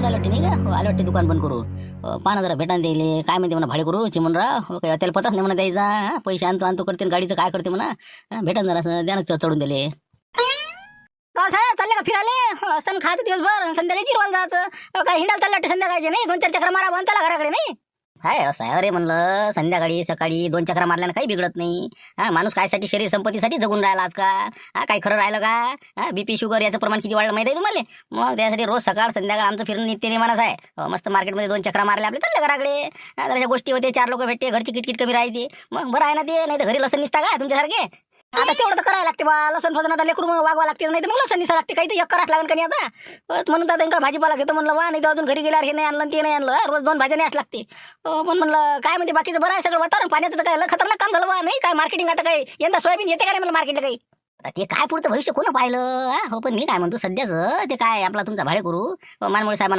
आले वाटते नाही का? हो आले वाटते दुकान बंद करू. पाहा जरा भेटान द्यायले काय म्हणते म्हणा भाडे करू चिमणराव. हो काय त्याला पताच नाही म्हणा द्यायचा. पैसे आणतो आणतो करते गाडीचं काय करते म्हणा. भेटान जरा द्या ना चढून दिले. का साहेब चालले का फिराले? सण खायचं दिवसभर संध्याकाळी जिरवायला जायचं. काय हिंडायला चाललं वाटते संध्याकाळचे नाही? 2-4 चक्र मारा बनताला घराकडे नाही. हाय असं आहे. अरे म्हणलं संध्याकाळी सकाळी 2 चक्रा मारल्यानं काही बिघडत नाही. माणूस कायसाठी शरीर संपत्तीसाठी जगून राहिला आजकाल. काही खरं राहिलं का? बीपी शुगर याचं प्रमाण किती वाढलं माहिती आहे तुम्हाला? मग त्यासाठी रोज सकाळ संध्याकाळ आमचं फिरणं नित्य नेमानच आहे. मस्त मार्केटमध्ये 2 चक्रा मारल्या आपले चालले घराकडे. जरा गोष्टी होते 4 लोक भेटते घरची किटकिट कमी राहते. मग बरं आहे ना ते. नाही तर घरी लसण निसता का तुमच्यासारखे? आता तेवढं तर करायला लागते बा. लसण फजन आता लेकरू मग वागवा लागते. नाही तर मग लसण निसा लागते. काही तर एक करायला लागेल का नाही आता. म्हणून आता ఇంకా भाजीपाला घेतो म्हणलं बा. नाही तर अजून घरी गेल्यावर हे नाही आणलं ते नाही आणलं. रोज 2 भाज्या न्यास लागते. पण म्हणलं काय म्हणते बाकीचं बरं आहे सगळं वातावरण. पाण्याचं तर काय खतरनाक काम झालं बा. नाही काय मार्केटिंग आता काय यंदा सोयाबीन येते का नाही मला मार्केटला काही. ते काय पुढचं भविष्य कोण पाहिलं. हो पण मी काय म्हणतो सध्याच ते काय आपला तुमचा भाडे करू मानमोळे साहेबांना